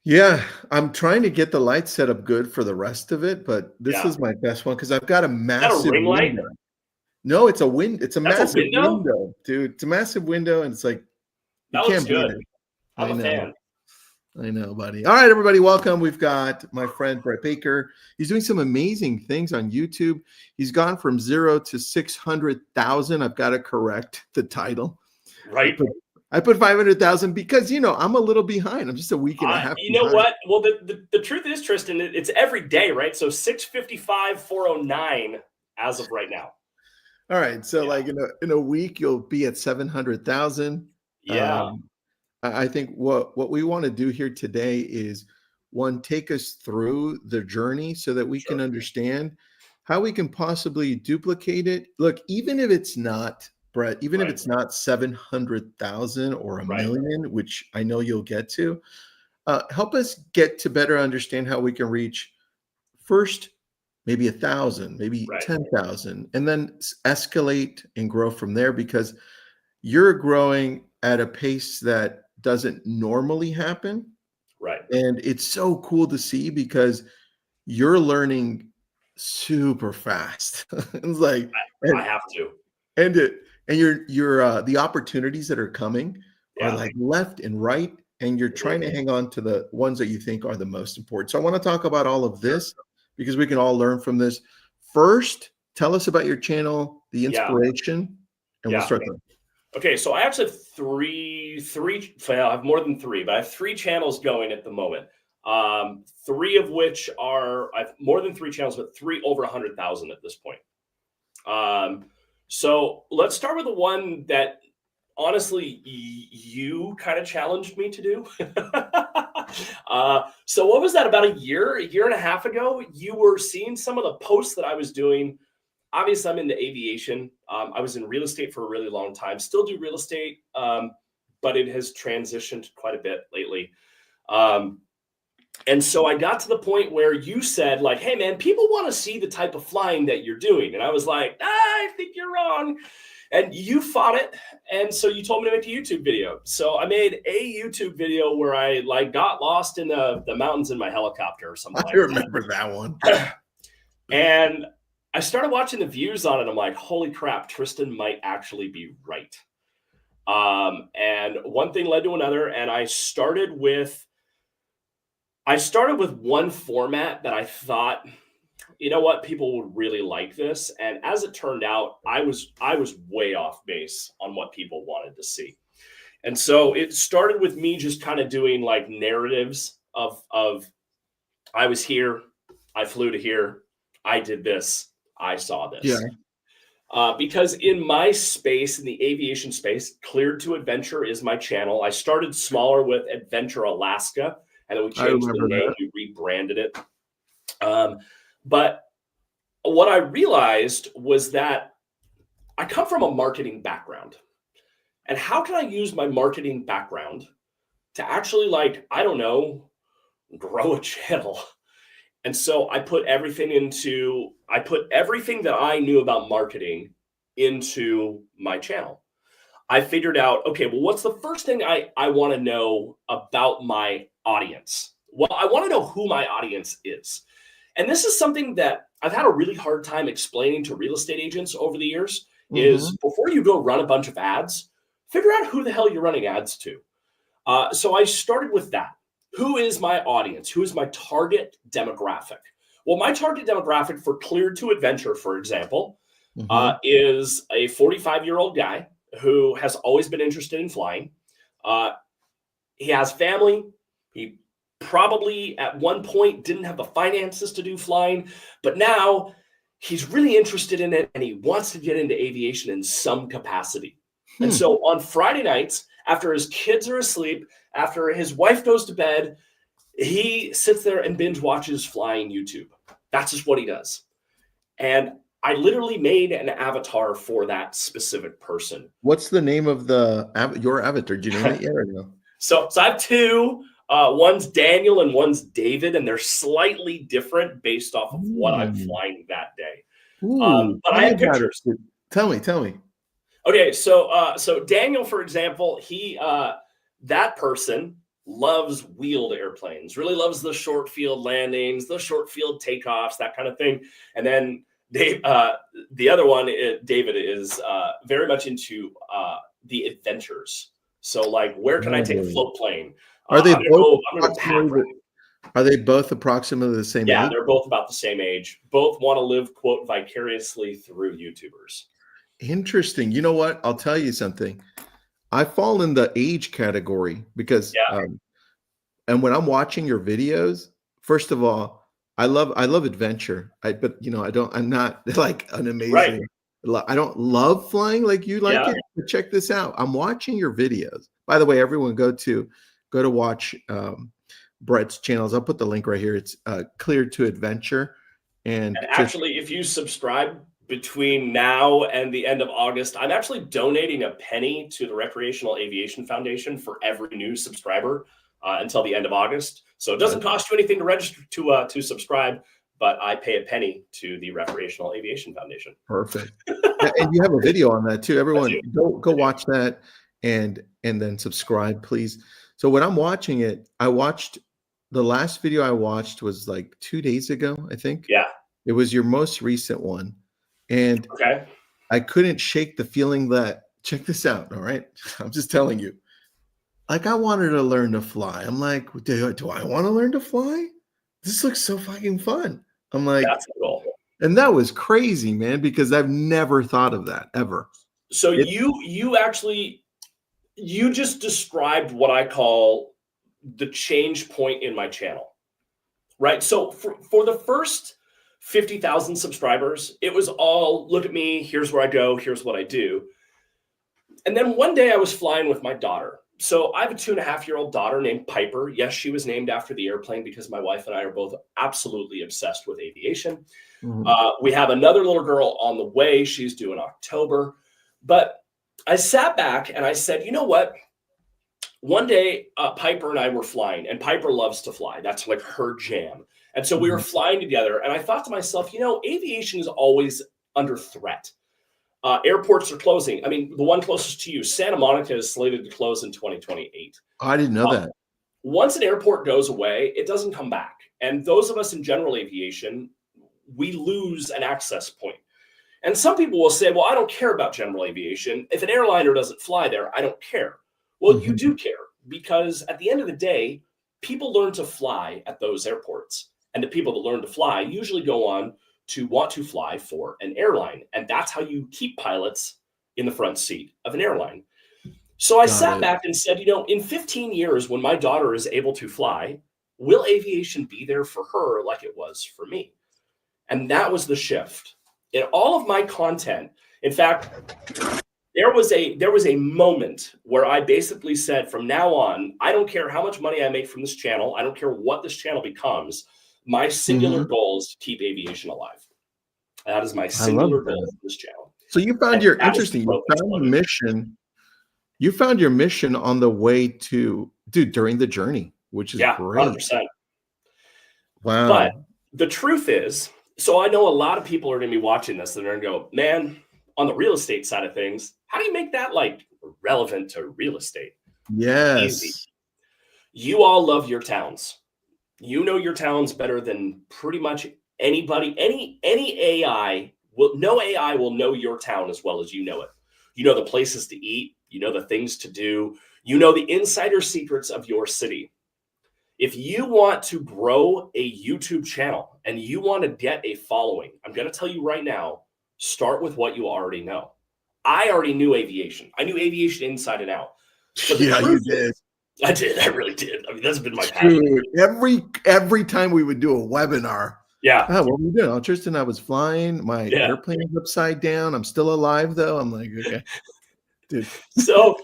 Yeah, I'm trying to get the light set up good for the rest of it, but this Yeah. is my best one because I've got a Is that a massive ring light? window. No, it's a That's a massive window? window, dude. It's a massive window, and it's like you That looks can't beat good. it. I'm I a know. fan. I know, buddy. All right, everybody, welcome. We've got my friend Brett Baker. He's doing some amazing things on YouTube. He's gone from 0 to 600,000. I've got to correct the title. I Right? put I put 500,000 because I'm a little behind. I'm just a week and a half You know behind. what? Well, the truth is, Tristan, it's every day, right? So 655, 409 as of right now. All right, so Yeah. like in a week you'll be at 700,000. Yeah. I think what we want to do here today is one, take us through the journey so that we can Sure. understand how we can possibly duplicate it. Look, even if it's not, Brett, even if Right. it's not 700,000 or a Right. million, which I know you'll get to, help us get to better understand how we can reach first maybe 1,000, maybe Right. 10,000, and then escalate and grow from there because you're growing at a pace that doesn't normally happen. Right. And it's so cool to see because you're learning super fast. It's like, I and have to. and it and you're the opportunities that are coming are Yeah. like left and right, and you're Mhm. trying to hang on to the ones that you think are the most important. So I want to talk about all of Sure. this because we can all learn from this. First, tell us about your channel, the Yeah. inspiration, and we'll Yeah. start there. Okay, so I actually have well, I have more than three, but I have three channels going at the moment. Three of which are I've more than three channels, but three over 100,000 at this point. So let's start with the one that honestly you kind of challenged me to do. So what was that, about a year and a half ago? You were seeing some of the posts that I was doing. Obviously, I'm into aviation. I was in real estate for a really long time, still do real estate, but it has transitioned quite a bit lately. Um, and so I got to the point where you said, like, hey, man, people want to see the type of flying that you're doing. And I was like, I think you're wrong. And you fought it. And so you told me to make a YouTube video. So I made a YouTube video where I like got lost in the mountains in my helicopter or something I like remember that one. that. And I started watching the views on it. I'm like, holy crap, Tristan might actually be right. And one thing led to another. And I started with one format that I thought, you know what, people would really like this. And as it turned out, I was way off base on what people wanted to see. And so it started with me just kind of doing like narratives of I was here, I flew to here, I did this, I saw Yeah, this. Because in my space, in the aviation space, Cleared to Adventure is my channel. I started smaller with Adventure Alaska, and then we I changed the remember name, that. we rebranded it. But what I realized was that I come from a marketing background. And how can I use my marketing background to actually, like, I don't know, grow a channel? And so I put everything that I knew about marketing into my channel. I figured out, okay, well, what's the first thing I want to know about my audience? Well, I want to know who my audience is. And this is something that I've had a really hard time explaining to real estate agents over the years is Mhm. before you go run a bunch of ads, figure out who the hell you're running ads to. So I started with that. Who is my audience? Who is my target demographic? Well, my target demographic for Cleared to Adventure, for example, Mhm. is a 45-year-old guy who has always been interested in flying. Uh, he has family. He probably at one point didn't have the finances to do flying, but now he's really interested in it and he wants to get into aviation in some capacity. And Hmm. so on Friday nights, after his kids are asleep, after his wife goes to bed, he sits there and binge watches flying YouTube. That's just what he does. And I literally made an avatar for that specific person. What's the name of your avatar? Did you name it yet or no? So I have two. One's Daniel and one's David, and they're slightly different based off of what I'm Mm. flying that day. Ooh, But tell I me have about it. pictures. Tell me. Okay, so Daniel, for example, he that person. loves wheeled airplanes, really loves the short field landings, the short field takeoffs, that kind of thing. And then the other one, David, is very much into the adventures. So like, where can I take a float plane? Are they both I'm gonna go pack riding. Are they both approximately the same Yeah, age? they're both about the same age. Both want to live, quote, vicariously through YouTubers. Interesting. You know what? I'll tell you something. I fall in the age category because, Yeah, and when I'm watching your videos, first of all, I love adventure. But I'm not like an right. amazing. I don't love flying like you like Yeah, it. But check this out. I'm watching your videos. By the way, everyone go to watch Brett's channels. I'll put the link right here. It's Cleared to Adventure, and and just actually, if you subscribe between now and the end of August, I'm actually donating a penny to the Recreational Aviation Foundation for every new subscriber until the end of August. So it doesn't cost you anything to register to subscribe, but I pay a penny to the Recreational Aviation Foundation. perfect. And you have a video on that too. Everyone, go watch that and then subscribe, please. So when I'm watching it, the last video I watched was like 2 days ago, I think. Yeah. It was your most recent one. And Okay. I couldn't shake the feeling that, check this out, all right? I'm just telling you. Like I wanted to learn to fly. I'm like, do I want to learn to fly? This looks so fucking fun. I'm like, That's cool. and that was crazy, man, because I've never thought of that ever. So It- you just described what I call the change point in my channel, right? So for the first 50,000 subscribers, it was all look at me, here's where I go, here's what I do. And then one day I was flying with my daughter. So I have a 2.5-year-old daughter named Piper. Yes, she was named after the airplane because my wife and I are both absolutely obsessed with aviation. We have another little girl on the way. She's due in October. But I sat back and I said, you know what? One day, Piper and I were flying, and Piper loves to fly. That's like her jam. And so we were flying together, and I thought to myself, aviation is always under threat. Airports are closing. I mean, the one closest to you, Santa Monica, is slated to close in 2028. I didn't know that. Once an airport goes away, it doesn't come back. And those of us in general aviation, we lose an access point. And some people will say, well, I don't care about general aviation. If an airliner doesn't fly there, I don't care. Well, you do care, because at the end of the day, people learn to fly at those airports. And the people that learn to fly usually go on to want to fly for an airline. And that's how you keep pilots in the front seat of an airline. So I sat back and said, in 15 years, when my daughter is able to fly, will aviation be there for her like it was for me? And that was the shift. In all of my content, in fact, there was a moment where I basically said, from now on, I don't care how much money I make from this channel. I don't care what this channel becomes. My singular goal is to keep aviation alive. That is my singular goal for this channel. So you found You found the mission. You found your mission on the way to, during the journey, which is great. 100%. Wow. But the truth is, so I know a lot of people are going to be watching this and they're going to go, man, on the real estate side of things, how do you make that like relevant to real estate? Yes. Easy. You all love your towns. You know your towns better than pretty much anybody. Any AI no AI will know your town as well as you know it. You know the places to eat. You know the things to do. You know the insider secrets of your city. If you want to grow a YouTube channel and you want to get a following, I'm going to tell you right now, start with what you already know. I already knew aviation. I knew aviation inside and out. Yeah, you did. I did. I really did. I mean, that's been my passion. Dude, every time we would do a webinar. Yeah. Oh, what were you doing? Oh, Tristan, I was flying. My airplane was upside down. I'm still alive, though. I'm like, okay. Dude. So,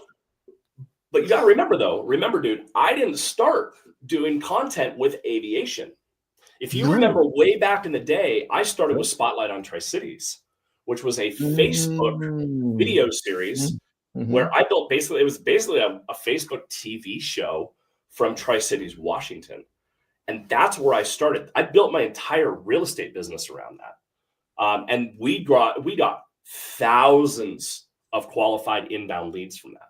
but you got to remember, dude, I didn't start doing content with aviation. If you remember way back in the day, I started with Spotlight on Tri-Cities, which was a Facebook video series where I built it was basically a Facebook TV show from Tri-Cities, Washington. And that's where I started. I built my entire real estate business around that. And we got thousands of qualified inbound leads from that.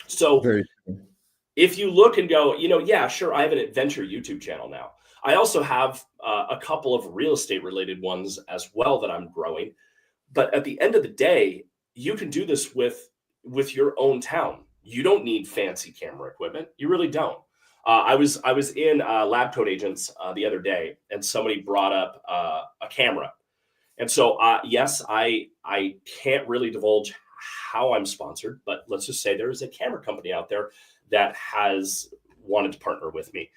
So if you look and go, yeah, sure, I have an adventure YouTube channel now. I also have a couple of real estate related ones as well that I'm growing. But at the end of the day, you can do this with your own town. You don't need fancy camera equipment. You really don't. I was in Lab Coat Agents the other day, and somebody brought up a camera. And so, yes, I can't really divulge how I'm sponsored, but let's just say there is a camera company out there that has wanted to partner with me.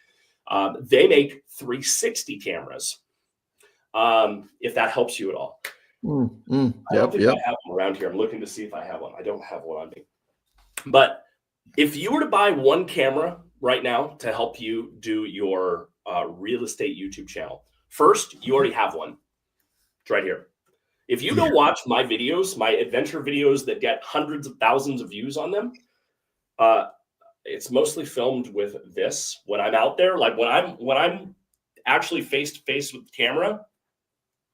They make 360 cameras, if that helps you at all. I don't think I have one around here. I'm looking to see if I have one. I don't have one on me. But if you were to buy one camera right now to help you do your real estate YouTube channel, first, you already have one. It's right here. If you go watch my videos, my adventure videos that get hundreds of thousands of views on them, it's mostly filmed with this. When I'm out there, like when I'm actually face to face with the camera,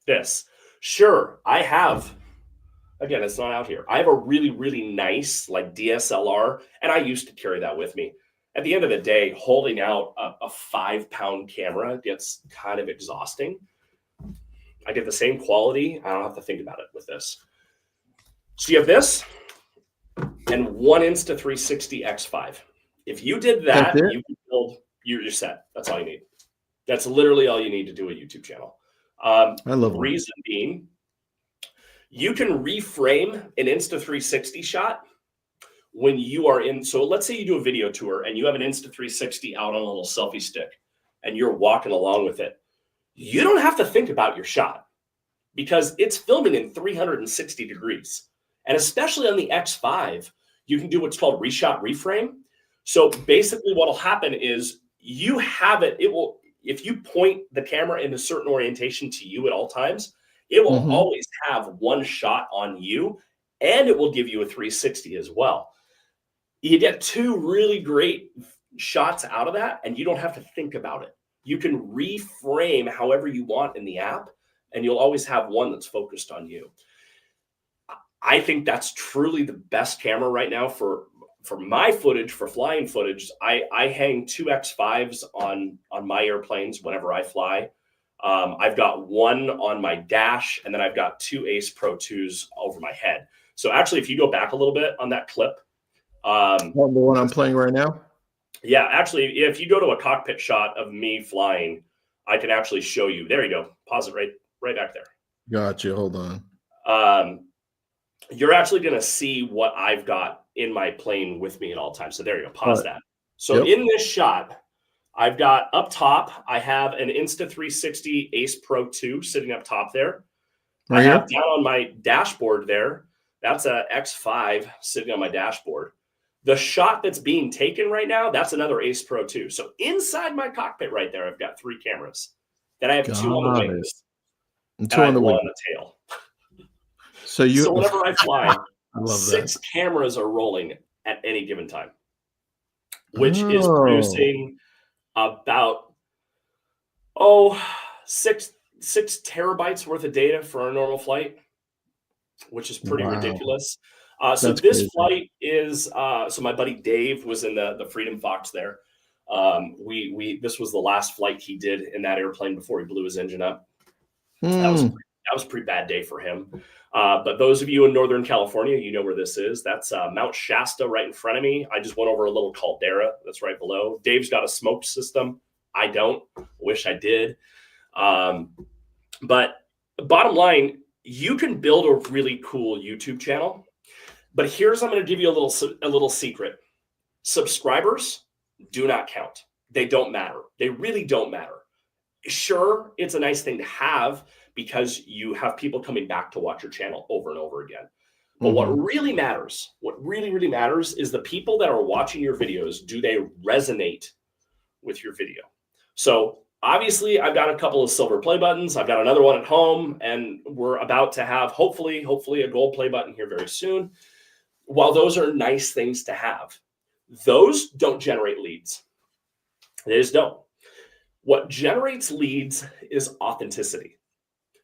this. Sure, I have, again, it's not out here. I have a really, really nice like DSLR, and I used to carry that with me. At the end of the day, holding out a 5-pound camera gets kind of exhausting. I get the same quality. I don't have to think about it with this. So you have this and one Insta360 X5. If you did that, you can build, you're set. That's all you need. That's literally all you need to do a YouTube channel. I love it. Reason being, you can reframe an Insta360 shot when you are in. So let's say you do a video tour and you have an Insta360 out on a little selfie stick and you're walking along with it. You don't have to think about your shot because it's filming in 360 degrees. And especially on the X5, you can do what's called reshot reframe. So basically what will happen is you have it will, if you point the camera in a certain orientation to you at all times, it will always have one shot on you, and it will give you a 360 as well. You get two really great shots out of that, and you don't have to think about it. You can reframe however you want in the app, and you'll always have one that's focused on you. I think that's truly the best camera right now for my footage, for flying footage. I hang 2 X5s on my airplanes whenever I fly. I've got one on my dash, and then I've got 2 Ace Pro 2s over my head. So actually, if you go back a little bit on that clip. The one I'm playing right now? Yeah, actually, if you go to a cockpit shot of me flying, I can actually show you. There you go. Pause it right back there. Gotcha. Hold on. You're actually going to see what I've got in my plane with me at all times. So there you go. Pause that. So in this shot, I've got up top, I have an Insta360 Ace Pro 2 sitting up top there. I have down on my dashboard there, that's a X5 sitting on my dashboard. The shot that's being taken right now, that's another Ace Pro 2. So inside my cockpit right there, I've got 3 cameras. Then I have 2 on the wings. And 2 on the wing. On the tail. So whenever I fly, 6 cameras are rolling at any given time, which is producing about 6 terabytes worth of data for a normal flight, which is pretty ridiculous. So that's this crazy. Flight is so my buddy Dave was in the Freedom Fox there. This was the last flight he did in that airplane before he blew his engine up. That was a pretty bad day for him. But those of you in Northern California, you know where this is. That's Mount Shasta right in front of me. I just went over a little caldera that's right below. Dave's got a smoke system. I don't. Wish I did. But bottom line, you can build a really cool YouTube channel. But here's, I'm going to give you a little secret. Subscribers do not count. They don't matter. They really don't matter. Sure, it's a nice thing to have because you have people coming back to watch your channel over and over again. But what really matters, what really, really matters is the people that are watching your videos, do they resonate with your video? So obviously I've got a couple of silver play buttons. I've got another one at home, and we're about to have hopefully a gold play button here very soon. While those are nice things to have, those don't generate leads. They just don't. What generates leads is authenticity.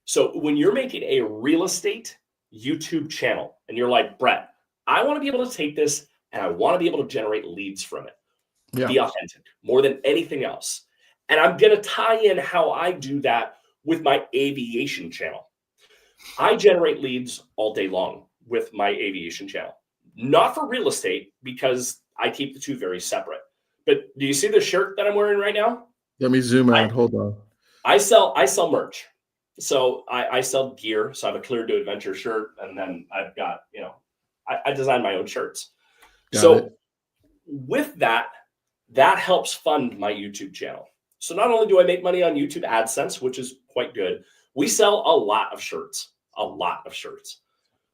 So when you're making a real estate YouTube channel and you're like, Brett, I want to be able to take this and I want to be able to generate leads from it. Yeah. Be authentic more than anything else. And I'm going to tie in how I do that with my aviation channel. I generate leads all day long with my aviation channel, not for real estate because I keep the two very separate. But do you see the shirt that I'm wearing right now? Let me zoom out. Hold on. I sell merch. So I sell gear. So I have a Clear to Adventure shirt, and then I've got, I design my own shirts. Got it. With that helps fund my YouTube channel. So not only do I make money on YouTube AdSense, which is quite good, we sell a lot of shirts.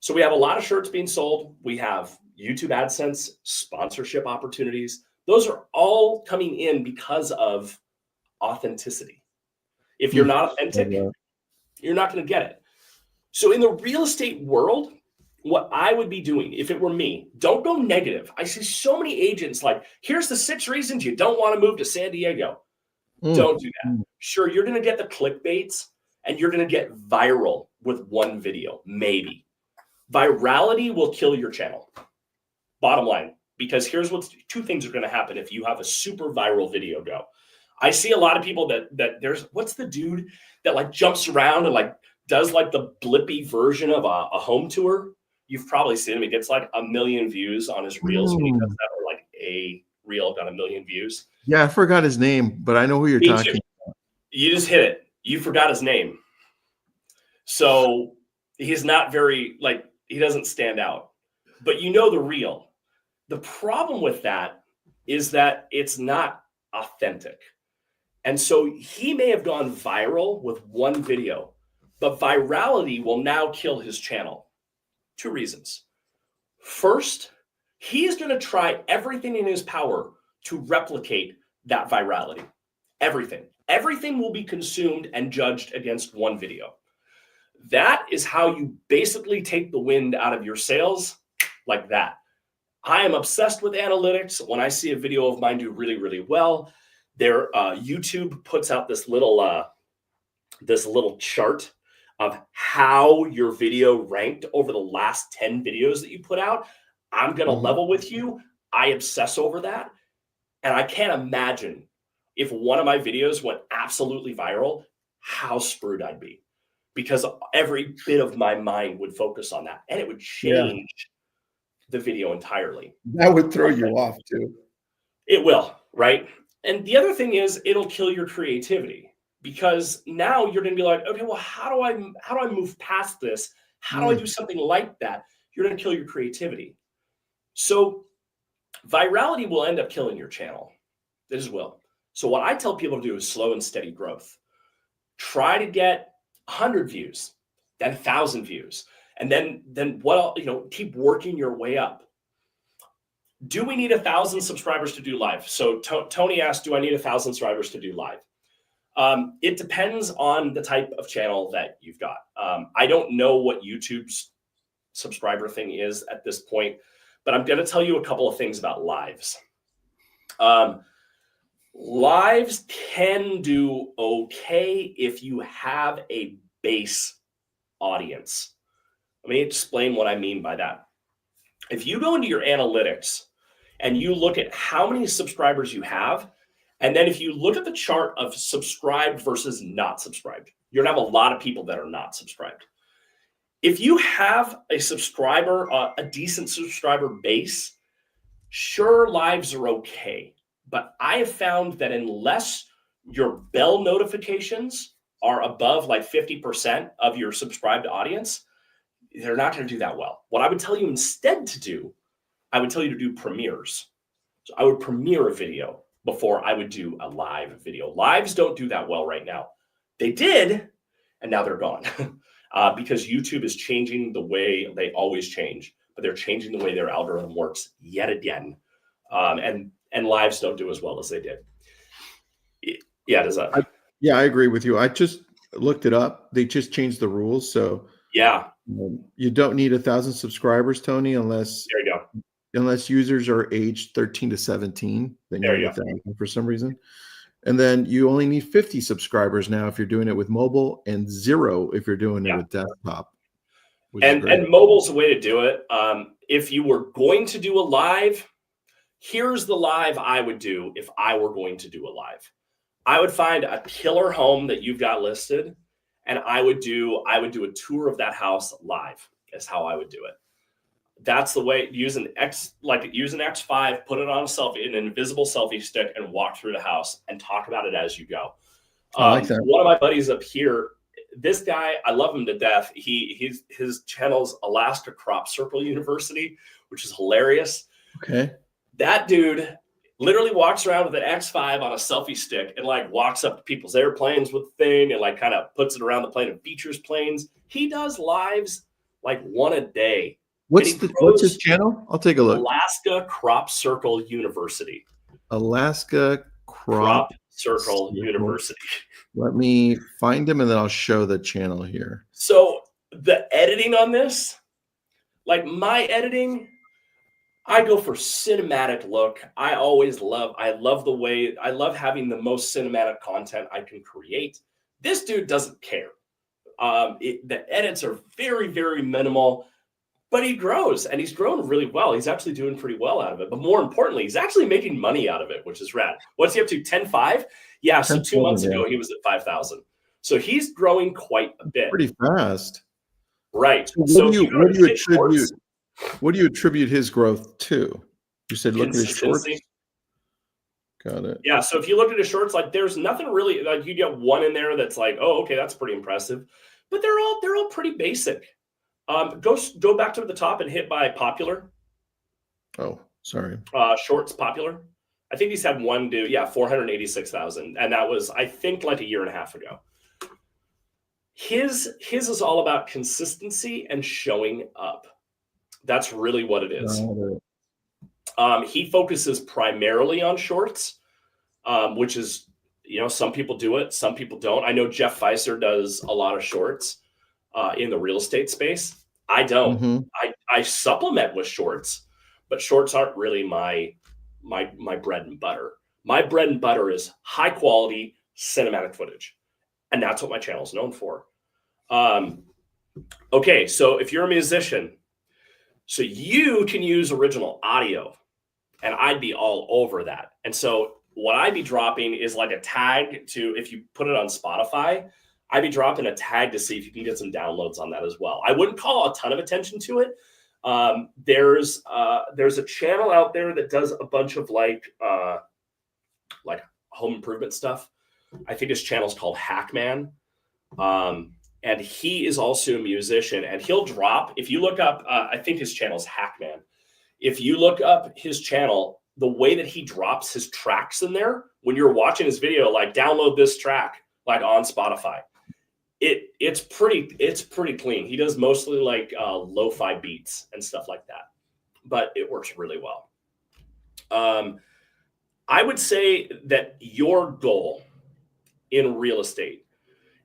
So we have a lot of shirts being sold. We have YouTube AdSense, sponsorship opportunities. Those are all coming in because of authenticity. If you're not authentic, you're not going to get it. So in the real estate world, what I would be doing if it were me, don't go negative. I see so many agents like, here's the 6 reasons you don't want to move to San Diego. Don't do that. Sure, you're going to get the clickbaits and you're going to get viral with one video, maybe. Virality will kill your channel. Bottom line, because here's what 2 things are going to happen if you have a super viral video go. I see a lot of people that there's, what's the dude that like jumps around and like does like the blippy version of a home tour? You've probably seen him. He gets like 1 million views on his reels when he does that, or like a reel got 1 million views. Yeah, I forgot his name, but I know who you're talking about. You just hit it. You forgot his name. So he's not very, like, he doesn't stand out. But you know the reel. The problem with that is that it's not authentic. And so he may have gone viral with one video, but virality will now kill his channel. 2 reasons. First, he is going to try everything in his power to replicate that virality. Everything will be consumed and judged against one video. That is how you basically take the wind out of your sails, like that. I am obsessed with analytics. When I see a video of mine do really, really well, YouTube puts out this little chart of how your video ranked over the last 10 videos that you put out. I'm going to level with you. I obsess over that. And I can't imagine if one of my videos went absolutely viral, how screwed I'd be. Because every bit of my mind would focus on that. And it would change the video entirely. That would throw you off too. It will, right? And the other thing is it'll kill your creativity. Because now you're going to be like, okay, well, how do I move past this? How do I do something like that? You're going to kill your creativity. So virality will end up killing your channel. It just will. So what I tell people to do is slow and steady growth. Try to get 100 views, then 1,000 views. And then keep working your way up. Do we need 1,000 subscribers to do live? So Tony asked, do I need 1,000 subscribers to do live? It depends on the type of channel that you've got. I don't know what YouTube's subscriber thing is at this point, but I'm going to tell you a couple of things about lives. Lives can do okay if you have a base audience. Let me explain what I mean by that. If you go into your analytics and you look at how many subscribers you have, and then if you look at the chart of subscribed versus not subscribed, you're going to have a lot of people that are not subscribed. If you have a subscriber, a decent subscriber base, sure, lives are okay. But I have found that unless your bell notifications are above like 50% of your subscribed audience, they're not going to do that well. What I would tell you instead to do, I would tell you to do premieres. So I would premiere a video before I would do a live video. Lives don't do that well right now. They did, and now they're gone because YouTube is changing the way they always change, but they're changing the way their algorithm works yet again. And lives don't do as well as they did. Yeah, does that? I agree with you. I just looked it up. They just changed the rules. So yeah, you don't need 1,000 subscribers, Tony, unless users are aged 13 to 17. Then you need 1,000 for some reason. And then you only need 50 subscribers now if you're doing it with mobile, and 0 if you're doing it with desktop. And mobile's a way to do it. If you were going to do a live, Here's the live I would do if I were going to do a live. I would find a killer home that you've got listed, and I would do a tour of that house live. Is how I would do it. That's the way. Use an X5, put it on an invisible selfie stick, and walk through the house and talk about it as you go. I like that. One of my buddies up here, this guy, I love him to death. His channel's Alaska Crop Circle University, which is hilarious. Okay. That dude literally walks around with an X5 on a selfie stick and like walks up to people's airplanes with the thing and like kind of puts it around the plane and features planes. He does lives like one a day. What's his channel? I'll take a look. Alaska Crop Circle University. Alaska Crop Circle University. Let me find him and then I'll show the channel here. So the editing on this, like my editing, I go for cinematic look. I love having the most cinematic content I can create. This dude doesn't care. The edits are very, very minimal, but he grows and he's grown really well. He's actually doing pretty well out of it. But more importantly, he's actually making money out of it, which is rad. What's he up to? 10.5? Yeah. So 2 months ago, he was at 5,000. So he's growing quite a bit. Pretty fast. Right. So what do you attribute his growth to? You said look at his shorts. Got it. Yeah. So if you look at his shorts, like there's nothing really, like you get one in there that's like, oh, okay, that's pretty impressive. But they're all pretty basic. Go back to the top and hit by popular. Oh, sorry. Shorts popular. I think he's had one do, 486,000. And that was, I think, like a year and a half ago. His is all about consistency and showing up. That's really what it is. He focuses primarily on shorts, which is, some people do it, some people don't. I know Jeff Feiser does a lot of shorts in the real estate space. I don't. Mm-hmm. I supplement with shorts, but shorts aren't really my bread and butter. My bread and butter is high quality cinematic footage, and that's what my channel is known for. Okay, so if you're a musician, so you can use original audio, and I'd be all over that. And so what I'd be dropping is like a tag to, if you put it on Spotify, I'd be dropping a tag to see if you can get some downloads on that as well. I wouldn't call a ton of attention to it. There's a channel out there that does a bunch of like home improvement stuff. I think his channel is called Hackman. And he is also a musician, and he'll drop, if you look up, I think his channel is Hackman. If you look up his channel, the way that he drops his tracks in there, when you're watching his video, like download this track, like on Spotify, it's pretty clean. He does mostly like lo-fi beats and stuff like that, but it works really well. I would say that your goal in real estate,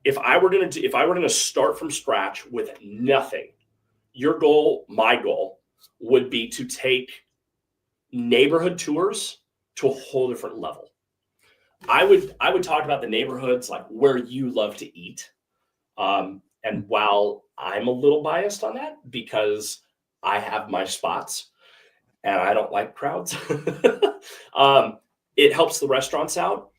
if I were going to start from scratch with nothing, your goal, my goal, would be to take neighborhood tours to a whole different level. I would talk about the neighborhoods like where you love to eat. And while I'm a little biased on that because I have my spots and I don't like crowds, it helps the restaurants out.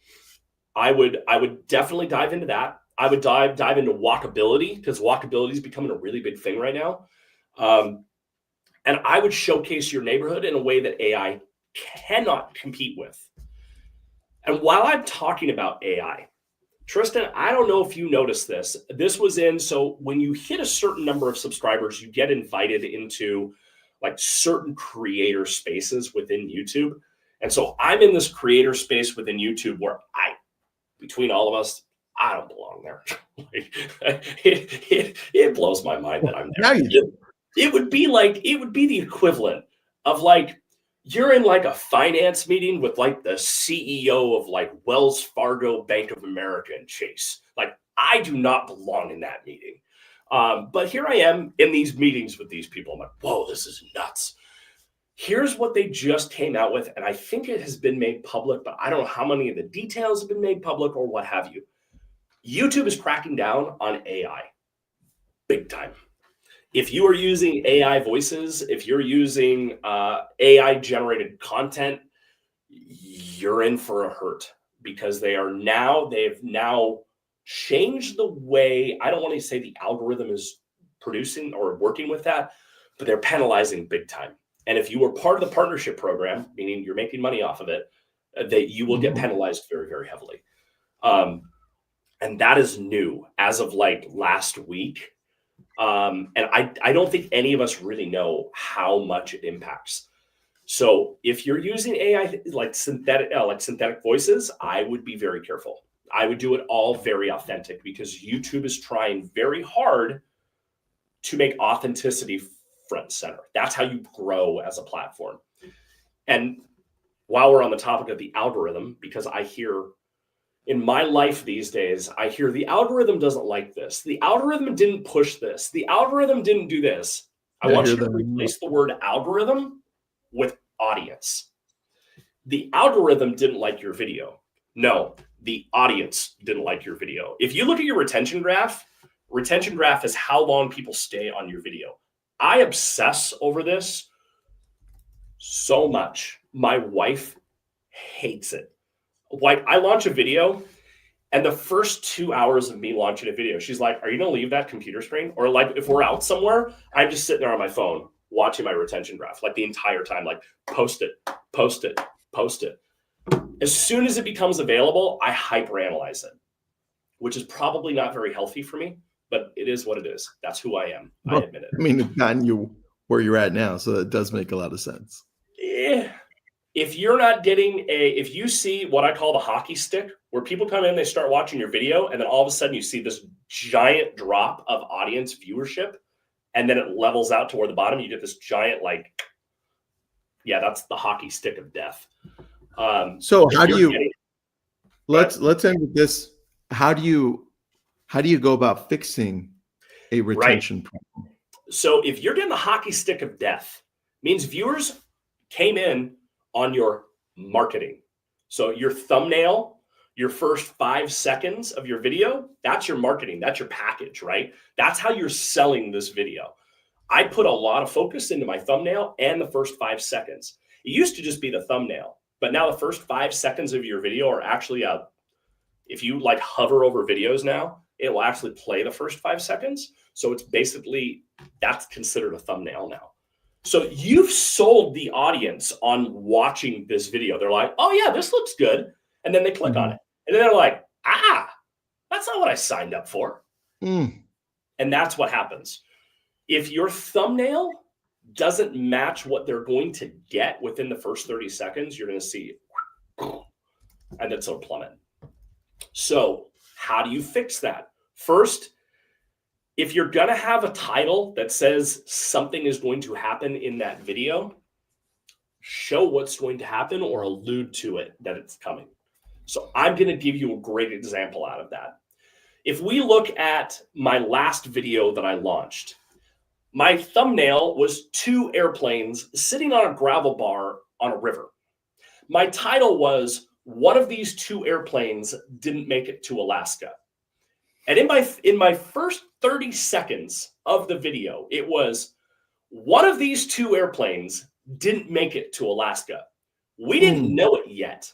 I would definitely dive into that. I would dive into walkability because walkability is becoming a really big thing right now. And I would showcase your neighborhood in a way that AI cannot compete with. And while I'm talking about AI, Tristan, I don't know if you noticed this. This was so when you hit a certain number of subscribers, you get invited into like certain creator spaces within YouTube. And so I'm in this creator space within YouTube where between all of us, I don't belong there. It blows my mind that I'm there. It would be the equivalent of like you're in like a finance meeting with like the CEO of like Wells Fargo, Bank of America, and Chase. Like I do not belong in that meeting. But here I am in these meetings with these people. I'm like, whoa, this is nuts. Here's what they just came out with, and I think it has been made public, but I don't know how many of the details have been made public or what have you. YouTube is cracking down on AI big time. If you are using AI voices, if you're using AI generated content, you're in for a hurt, because they've now changed the way, I don't want to say the algorithm is producing or working with that, but they're penalizing big time. And if you were part of the partnership program, meaning you're making money off of it, that you will get penalized very, very heavily. And that is new as of like last week. And I don't think any of us really know how much it impacts. So if you're using AI like synthetic voices, I would be very careful. I would do it all very authentic, because YouTube is trying very hard to make authenticity front and center. That's how you grow as a platform. And while we're on the topic of the algorithm, because I hear in my life these days, I hear the algorithm doesn't like this. The algorithm didn't push this. The algorithm didn't do this. I want you to replace the word algorithm with audience. The algorithm didn't like your video. No, the audience didn't like your video. If you look at your retention graph is how long people stay on your video. I obsess over this so much. My wife hates it. Like, I launch a video, and the first 2 hours of me launching a video, she's like, "Are you going to leave that computer screen?" Or like, if we're out somewhere, I'm just sitting there on my phone watching my retention graph, like the entire time, like post it, post it, post it. As soon as it becomes available, I hyperanalyze it, which is probably not very healthy for me, but it is what it is. That's who I am. Well, I admit it. I mean, it's gotten you where you're at now, so it does make a lot of sense. If you're not getting if you see what I call the hockey stick, where people come in, they start watching your video, and then all of a sudden you see this giant drop of audience viewership, and then it levels out to where the bottom, you get this giant, like, yeah, that's the hockey stick of death. So how do you, let's end with this. How do you go about fixing a retention problem? So if you're getting the hockey stick of death, means viewers came in on your marketing. So your thumbnail, your first 5 seconds of your video, that's your marketing. That's your package, right? That's how you're selling this video. I put a lot of focus into my thumbnail and the first 5 seconds. It used to just be the thumbnail, but now the first 5 seconds of your video are actually if you like hover over videos now, it will actually play the first 5 seconds. So it's basically, that's considered a thumbnail now. So you've sold the audience on watching this video. They're like, "Oh yeah, this looks good." And then they click on it. And then they're like, "That's not what I signed up for." And that's what happens. If your thumbnail doesn't match what they're going to get within the first 30 seconds, you're going to see, and it's a plummet. So how do you fix that? First, if you're going to have a title that says something is going to happen in that video, show what's going to happen or allude to it that it's coming. So I'm going to give you a great example out of that. If we look at my last video that I launched, my thumbnail was 2 airplanes sitting on a gravel bar on a river. My title was, "One of these 2 airplanes didn't make it to Alaska." And in my first 30 seconds of the video, it was, "One of these 2 airplanes didn't make it to Alaska. We didn't know it yet."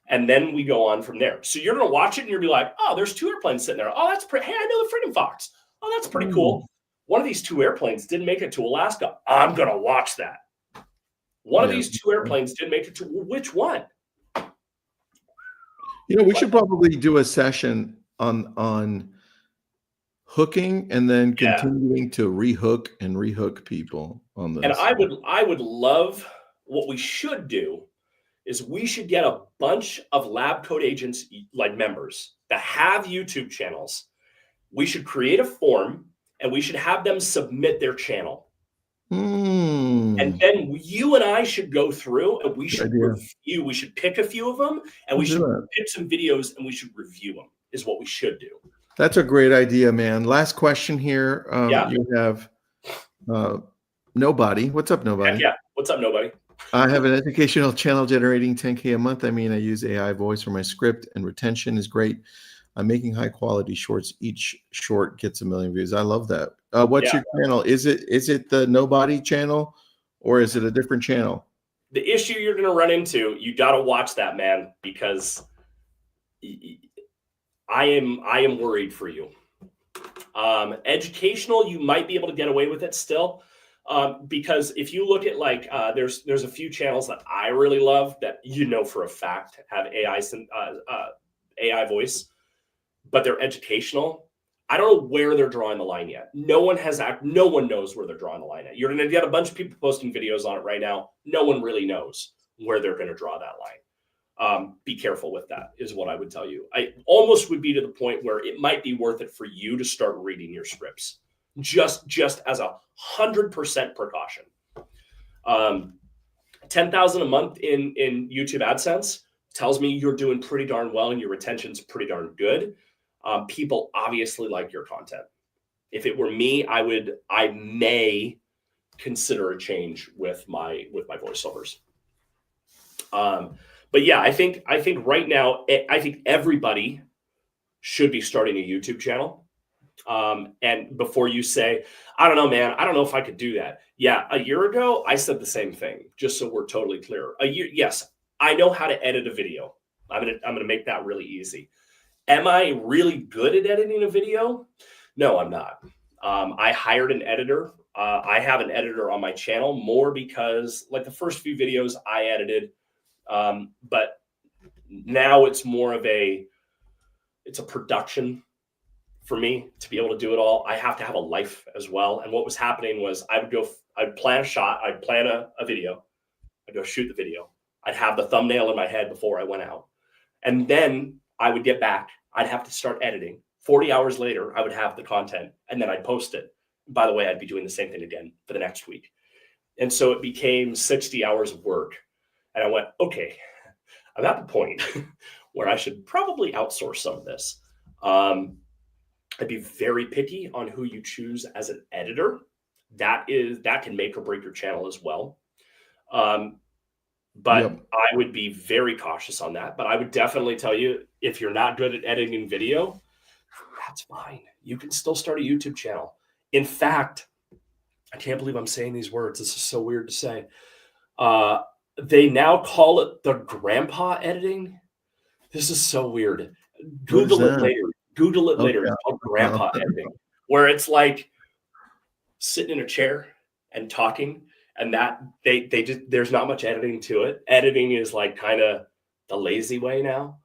And then we go on from there. So you're going to watch it and you'll be like, "Oh, there's 2 airplanes sitting there. Oh, that's pretty. Hey, I know the Freedom Fox. Oh, that's pretty cool. One of these 2 airplanes didn't make it to Alaska. I'm going to watch that. One of these 2 airplanes didn't make it to which one?" You know, we should probably do a session on hooking and then continuing to rehook people on this. And I would love, what we should do is we should get a bunch of Lab Code Agents, like members that have YouTube channels. We should create a form and we should have them submit their channel. And then you and I should go through and we should review. We should pick a few of them and we should pick some videos and we should review them, is what we should do. That's a great idea, man. Last question here. You have Nobody. What's up, Nobody? Heck yeah. What's up, Nobody? I have an educational channel generating 10K a month. I mean, I use AI voice for my script and retention is great. I'm making high quality shorts. Each short gets 1 million views. I love that. What's Yeah. your channel? Is it the Nobody channel, or is it a different channel? The issue you're going to run into, you got to watch that, man, because I am worried for you. Educational, you might be able to get away with it still. Because if you look at like, there's a few channels that I really love that for a fact have AI voice, but they're educational. I don't know where they're drawing the line yet. No one knows where they're drawing the line at. You're going to get a bunch of people posting videos on it right now. No one really knows where they're going to draw that line. Be careful with that is what I would tell you. I almost would be to the point where it might be worth it for you to start reading your scripts just as 100% precaution. 10,000 a month in YouTube AdSense tells me you're doing pretty darn well and your retention's pretty darn good. People obviously like your content. If it were me, I may consider a change with my voiceovers. But yeah, I think right now, I think everybody should be starting a YouTube channel. And before you say, I don't know, man, I don't know if I could do that. Yeah, a year ago, I said the same thing, just so we're totally clear. Yes, I know how to edit a video. I'm gonna make that really easy. Am I really good at editing a video? No, I'm not. I hired an editor. I have an editor on my channel more because like the first few videos I edited, but now it's more of it's a production for me to be able to do it all. I have to have a life as well. And what was happening was I'd plan a shot, I'd plan a video, I'd go shoot the video. I'd have the thumbnail in my head before I went out. And then I would get back. I'd have to start editing. 40 hours later, I would have the content and then I'd post it. By the way, I'd be doing the same thing again for the next week. And so it became 60 hours of work. And I went, okay, I'm at the point where I should probably outsource some of this. I'd be very picky on who you choose as an editor. That can make or break your channel as well. But yep. I would be very cautious on that. But I would definitely tell you, if you're not good at editing video, that's fine. You can still start a YouTube channel. In fact, I can't believe I'm saying these words. This is so weird to say. They now call it the grandpa editing. This is so weird. Google it later. Google it later. It's called grandpa editing, where it's like sitting in a chair and talking. And that there's not much editing to it. Editing is like kind of the lazy way now.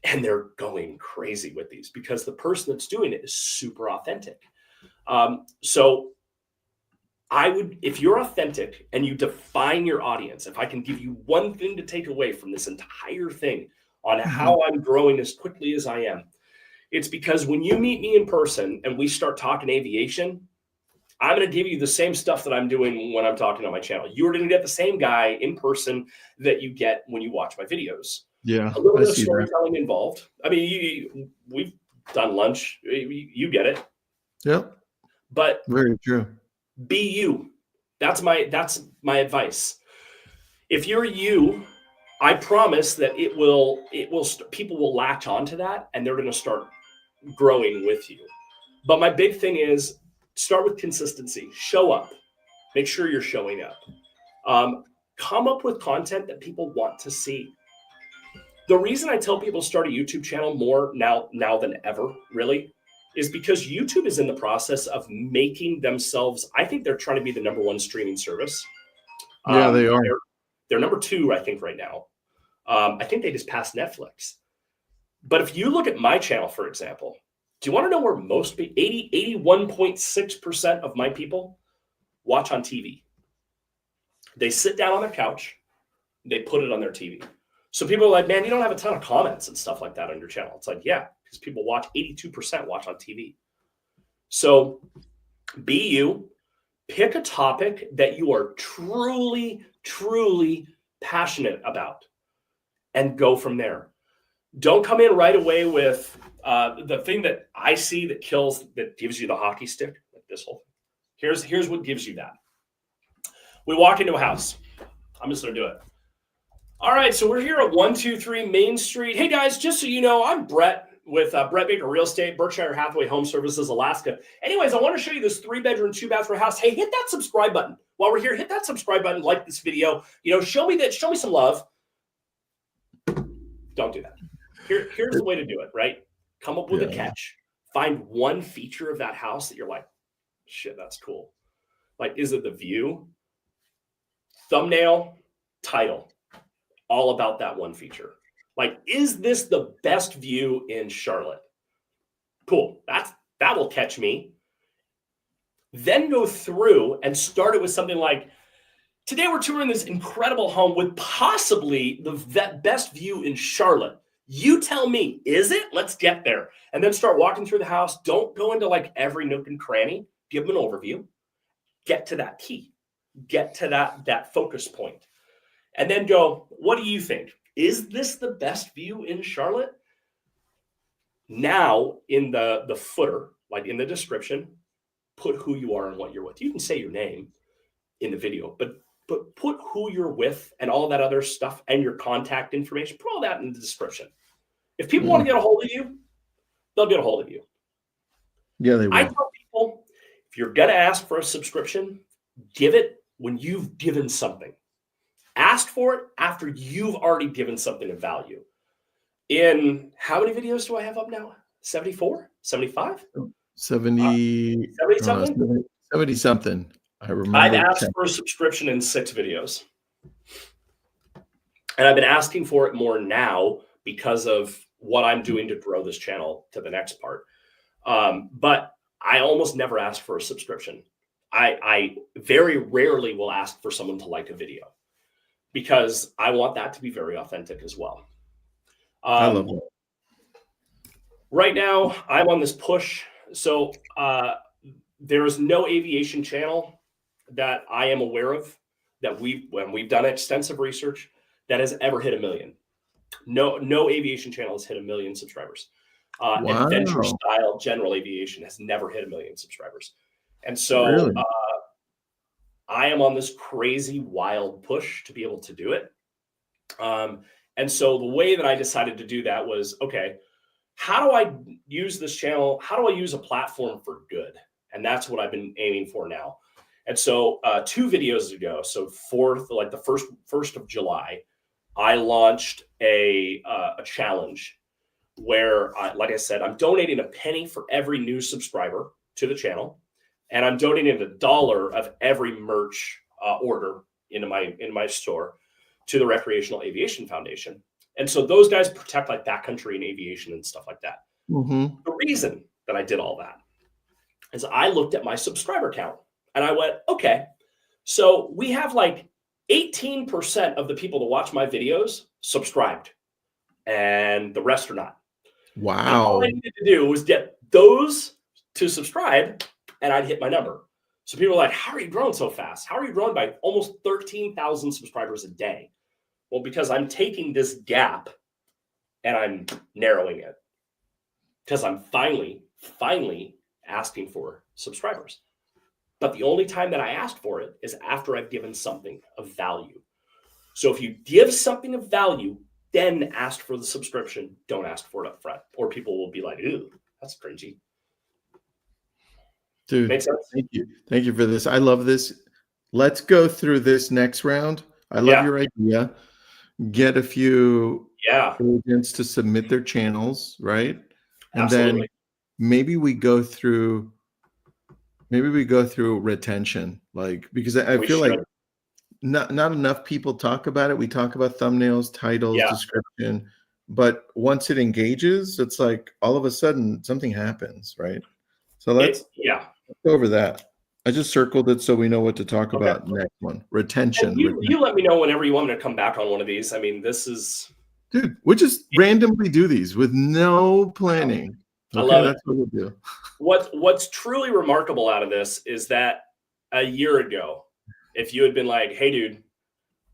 And they're going crazy with these because the person that's doing it is super authentic. So I would, if you're authentic and you define your audience, if I can give you one thing to take away from this entire thing on how I'm growing as quickly as I am, it's because when you meet me in person and we start talking aviation, I'm going to give you the same stuff that I'm doing when I'm talking on my channel. You're going to get the same guy in person that you get when you watch my videos. Yeah. A little bit of storytelling involved. I mean, we've done lunch. You get it. Yep. But very true. Be you. That's my advice. If you're you, I promise that people will latch onto that and they're going to start growing with you. But my big thing is, start with consistency. Show up. Make sure you're showing up. Come up with content that people want to see. The reason I tell people to start a YouTube channel more now than ever, really, is because YouTube is in the process of making themselves, I think they're trying to be the #1 streaming service. Yeah, they are. They're #2, I think, right now. I think they just passed Netflix. But if you look at my channel, for example, do you want to know where 81.6% of my people watch on TV? They sit down on their couch, they put it on their TV. So people are like, man, you don't have a ton of comments and stuff like that on your channel. It's like, yeah, because people 82% watch on TV. So be you, pick a topic that you are truly, truly passionate about and go from there. Don't come in right away with the thing that I see that gives you the hockey stick, like this whole thing. Here's what gives you that. We walk into a house. I'm just going to do it. All right, so we're here at 123 Main Street. Hey, guys, just so you know, I'm Brett. with Brett Baker Real Estate, Berkshire Hathaway Home Services, Alaska. Anyways, I want to show you this 3-bedroom, 2-bathroom house. Hey, hit that subscribe button. While we're here, hit that subscribe button, like this video. Show me some love. Don't do that. Here's the way to do it, right? Come up with a catch. Find one feature of that house that you're like, shit, that's cool. Like, is it the view? Thumbnail, title, all about that one feature. Like, is this the best view in Charlotte? Cool. That will catch me. Then go through and start it with something like, today we're touring this incredible home with possibly the best view in Charlotte. You tell me, is it? Let's get there. And then start walking through the house. Don't go into like every nook and cranny. Give them an overview. Get to that key. Get to that focus point. And then go, what do you think? Is this the best view in Charlotte? Now, in the footer, like in the description, put who you are and what you're with. You can say your name in the video, but put who you're with and all that other stuff and your contact information. Put all that in the description. If people want to get a hold of you, they'll get a hold of you. Yeah, they will. I tell people, if you're going to ask for a subscription, give it when you've given something. Ask for it after you've already given something of value. In how many videos do I have up now? 74? 75? 70 something? 70 something. I remember. I've asked for a subscription in 6 videos. And I've been asking for it more now because of what I'm doing to grow this channel to the next part. But I almost never ask for a subscription. I very rarely will ask for someone to like a video because I want that to be very authentic as well. I love that. Right now, I'm on this push. So there is no aviation channel that I am aware of that when we've done extensive research that has ever hit 1 million. No aviation channel has hit 1 million subscribers. Wow. Adventure style general aviation has never hit 1 million subscribers. And so Really? I am on this crazy wild push to be able to do it. And so the way that I decided to do that was, okay, how do I use this channel? How do I use a platform for good? And that's what I've been aiming for now. And so 2 videos ago, so the first of July, I launched a challenge where, like I said, I'm donating a penny for every new subscriber to the channel, and I'm donating $1 of every merch order into my store to the Recreational Aviation Foundation. And so those guys protect like backcountry and aviation and stuff like that. Mm-hmm. The reason that I did all that is I looked at my subscriber count and I went, okay, so we have like 18% of the people that watch my videos subscribed and the rest are not. Wow. And all I needed to do was get those to subscribe and I'd hit my number. So people are like, how are you growing so fast? How are you growing by almost 13,000 subscribers a day? Well, because I'm taking this gap and I'm narrowing it because I'm finally asking for subscribers. But the only time that I ask for it is after I've given something of value. So if you give something of value, then ask for the subscription. Don't ask for it up front, or people will be like, "Ew, that's cringy." Dude, makes sense. Thank you for this. I love this. Let's go through this next round. I love your idea. Get a few agents to submit their channels, right? And Absolutely. then maybe we go through retention, like, because I feel like not enough people talk about it. We talk about thumbnails, titles, description, but once it engages, it's like all of a sudden something happens, right? So let's go over that. I just circled it so we know what to talk about next one. Retention. You let me know whenever you want me to come back on one of these. I mean, this is... Dude, we just randomly do these with no planning. I love it. That's what we'll do. What's truly remarkable out of this is that a year ago, if you had been like, hey, dude,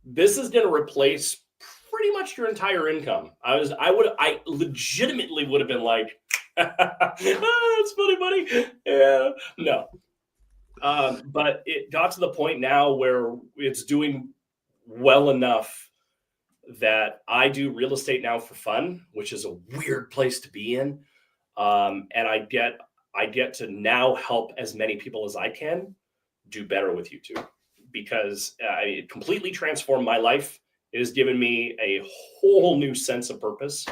this is going to replace pretty much your entire income, I legitimately would have been like, it's funny, buddy. Yeah, no. But it got to the point now where it's doing well enough that I do real estate now for fun, which is a weird place to be in. And I get to now help as many people as I can do better with YouTube, because it completely transformed my life. It has given me a whole new sense of purpose.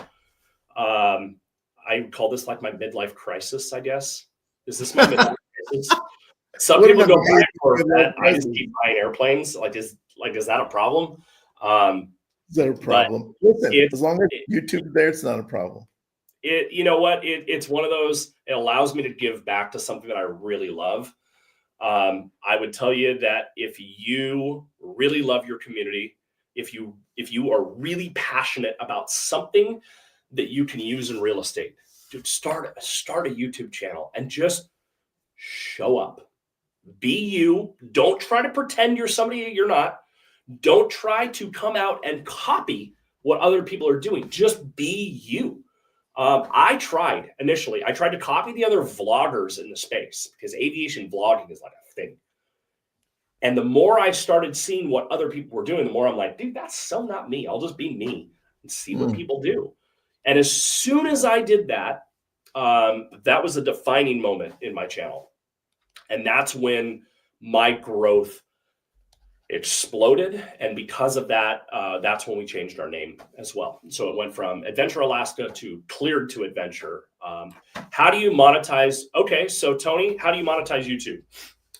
I call this like my midlife crisis, I guess. Is this my midlife crisis? Some What people about go the back for that. I crisis? just keep buying airplanes. Is that a problem? Is that a problem? Listen, as long as YouTube's there, it's not a problem. You know what? It's one of those. It allows me to give back to something that I really love. I would tell you that if you really love your community, if you are really passionate about something that you can use in real estate, dude, start a YouTube channel and just show up. Be you. Don't try to pretend you're somebody you're not. Don't try to come out and copy what other people are doing. Just be you. I tried to copy the other vloggers in the space, because aviation vlogging is like a thing. And the more I started seeing what other people were doing, the more I'm like, dude, that's so not me. I'll just be me and see what people do. And as soon as I did that, that was a defining moment in my channel. And that's when my growth exploded. And because of that, that's when we changed our name as well. So it went from Adventure Alaska to Cleared to Adventure. How do you monetize? Okay, so Tony, how do you monetize YouTube?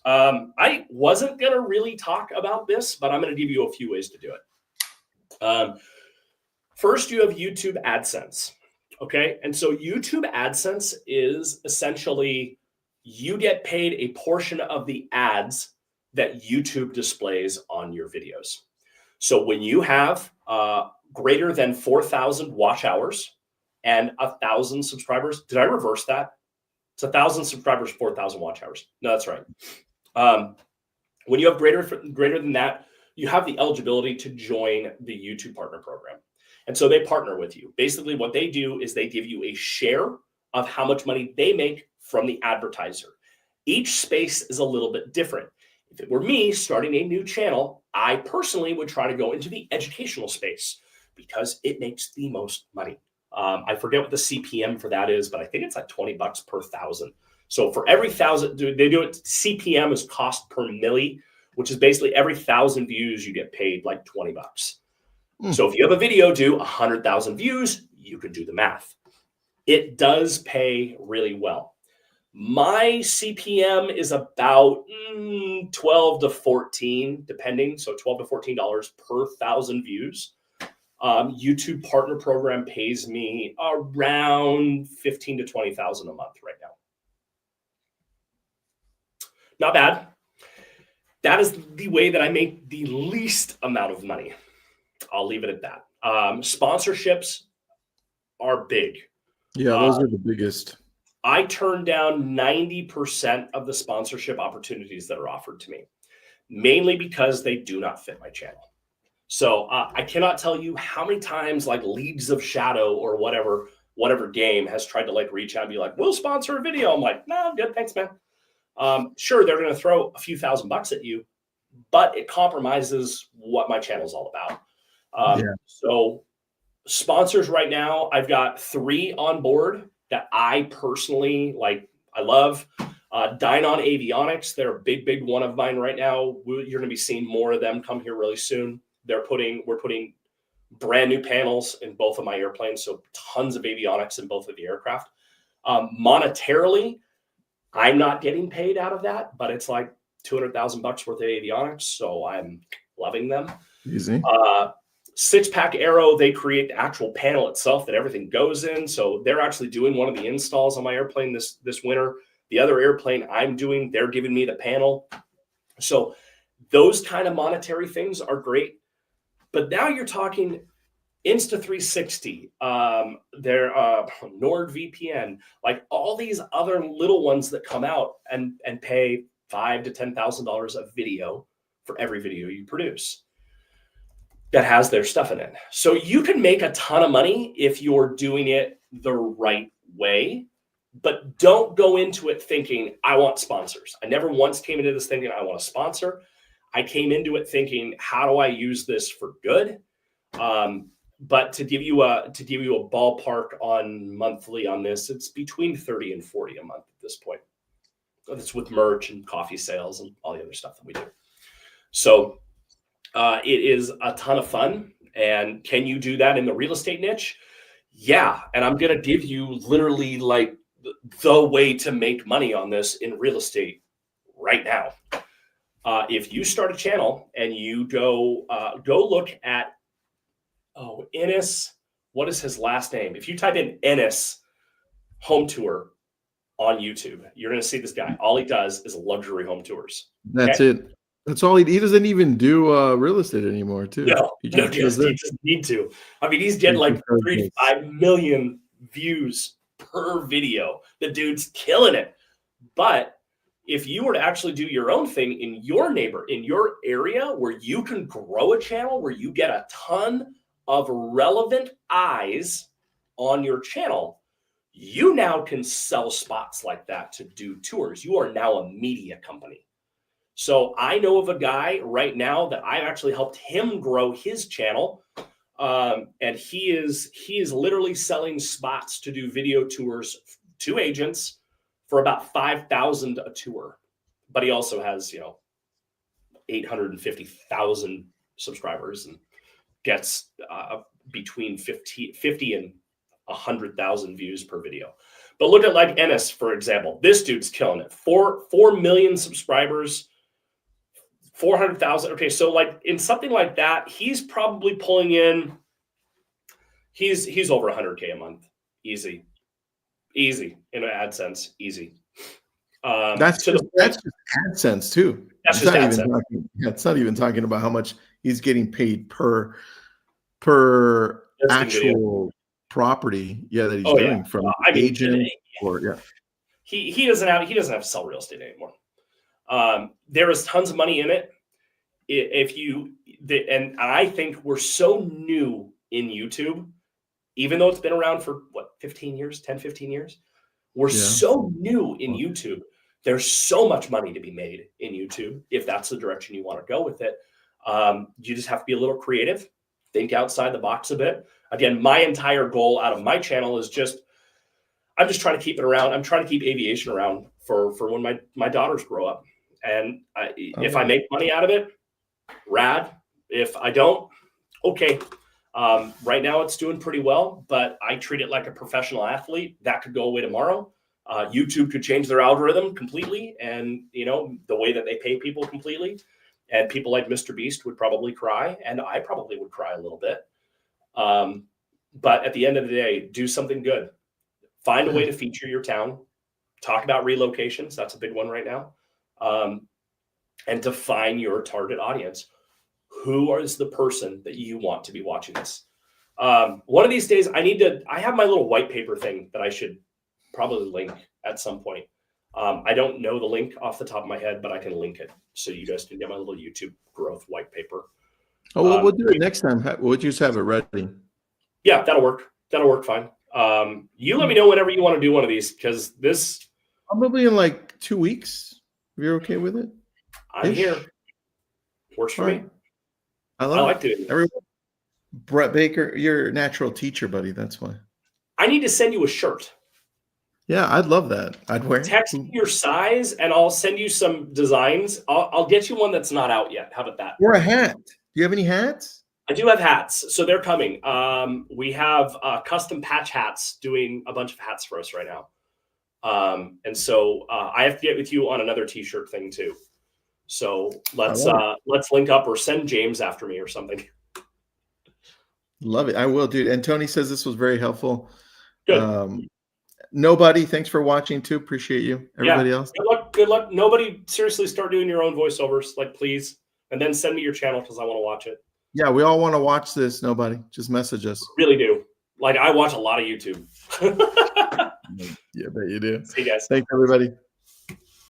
I wasn't going to really talk about this, but I'm going to give you a few ways to do it. First, you have YouTube AdSense. Okay, and so YouTube AdSense is essentially you get paid a portion of the ads that YouTube displays on your videos. So when you have greater than 4,000 watch hours and 1,000 subscribers, did I reverse that? It's 1,000 subscribers, 4,000 watch hours. No, that's right. When you have greater than that, you have the eligibility to join the YouTube Partner Program. And so they partner with you. Basically, what they do is they give you a share of how much money they make from the advertiser. Each space is a little bit different. If it were me starting a new channel, I personally would try to go into the educational space because it makes the most money. I forget what the CPM for that is, but I think it's like $20 per 1,000. So for every 1,000, they do it. CPM is cost per milli, which is basically every 1,000 views you get paid like $20. So if you have a video do 100,000 views, you can do the math. It does pay really well. My CPM is about 12 to 14, depending. So $12 to $14 per 1,000 views. YouTube Partner Program pays me around $15,000 to $20,000 a month right now. Not bad. That is the way that I make the least amount of money. I'll leave it at that. Sponsorships are big. Yeah, those are the biggest. I turn down 90% of the sponsorship opportunities that are offered to me, mainly because they do not fit my channel. So I cannot tell you how many times like Leagues of Shadow or whatever game has tried to like reach out and be like, we'll sponsor a video. I'm like, no, I'm good. Thanks, man. Sure, they're going to throw a few $1,000 at you, but it compromises what my channel is all about. So sponsors right now, I've got 3 on board that I personally like. I love Dynon Avionics. They're a big one of mine right now. You're going to be seeing more of them come here really soon. We're putting brand new panels in both of my airplanes. So tons of avionics in both of the aircraft. Monetarily, I'm not getting paid out of that, but it's like $200,000 worth of avionics. So I'm loving them. Easy. Six-Pack Aero, they create the actual panel itself that everything goes in. So they're actually doing one of the installs on my airplane this winter. The other airplane I'm doing, they're giving me the panel. So those kind of monetary things are great. But now you're talking Insta360, NordVPN, like all these other little ones that come out and pay $5,000 to $10,000 a video for every video you produce that has their stuff in it. So you can make a ton of money if you're doing it the right way, but don't go into it thinking, I want sponsors. I never once came into this thinking I want a sponsor. I came into it thinking, how do I use this for good? But to give you a ballpark on monthly on this, it's between 30 and 40 a month at this point. That's with merch and coffee sales and all the other stuff that we do. So it is a ton of fun. And can you do that in the real estate niche? Yeah. And I'm going to give you literally like the way to make money on this in real estate right now. If you start a channel and you go look at, Ennis, what is his last name? If you type in Ennis home tour on YouTube, you're going to see this guy. All he does is luxury home tours. That's it. That's all he doesn't even do real estate anymore, too. No, he doesn't need to. I mean, he's getting like 35 million views per video. The dude's killing it. But if you were to actually do your own thing in your area where you can grow a channel, where you get a ton of relevant eyes on your channel, you now can sell spots like that to do tours. You are now a media company. So I know of a guy right now that I've actually helped him grow his channel. And he is literally selling spots to do video tours to agents for about $5,000 a tour. But he also has, 850,000 subscribers and gets between 50 and 100,000 views per video. But look at like Ennis, for example. This dude's killing it. 4 million subscribers, 400,000. Okay, so like in something like that, he's probably pulling in. He's over 100K a month, easy in AdSense, easy. That's just AdSense too. That's just AdSense. It's not even talking about how much he's getting paid per actual property. Yeah, that he's doing from agent or He doesn't have to sell real estate anymore. There is tons of money in it. And I think we're so new in YouTube, even though it's been around for 10, 15 years. We're so new in YouTube. There's so much money to be made in YouTube if that's the direction you want to go with it. You just have to be a little creative, think outside the box a bit. Again, my entire goal out of my channel is I'm just trying to keep it around. I'm trying to keep aviation around for when my daughters grow up. And if I make money out of it, rad. If I don't, okay. Right now it's doing pretty well, but I treat it like a professional athlete. That could go away tomorrow. YouTube could change their algorithm completely, and the way that they pay people completely. And people like Mr. Beast would probably cry, and I probably would cry a little bit. But at the end of the day, do something good. Find a way to feature your town. Talk about relocations. That's a big one right now. And define your target audience. Who is the person that you want to be watching this? One of these days, I have my little white paper thing that I should probably link at some point. I don't know the link off the top of my head, but I can link it so you guys can get my little YouTube growth white paper. Oh, well, we'll do it next time. We'll just have it ready. Yeah, that'll work. That'll work fine. You let me know whenever you want to do one of these, because this probably in like 2 weeks. If you're okay with it, I'm here. Works for me. I like it. Everyone, Brett Baker, you're a natural teacher, buddy. That's why. I need to send you a shirt. Yeah, I'd love that. I'd wear it. Text me your size, and I'll send you some designs. I'll get you one that's not out yet. How about that? Or a hat. Do you have any hats? I do have hats, so they're coming. We have custom patch hats doing a bunch of hats for us right now. And so I have to get with you on another t-shirt thing too. So let's link up, or send James after me or something. Love it. I will, dude. And Tony says this was very helpful. Good. Nobody, thanks for watching too. Appreciate you. Everybody else. Good luck. Nobody, seriously, start doing your own voiceovers, like, please. And then send me your channel, because I want to watch it. Yeah, we all want to watch this. Nobody, just message us. Really do. Like, I watch a lot of YouTube. Yeah, I bet you do. See you guys. Thanks, everybody.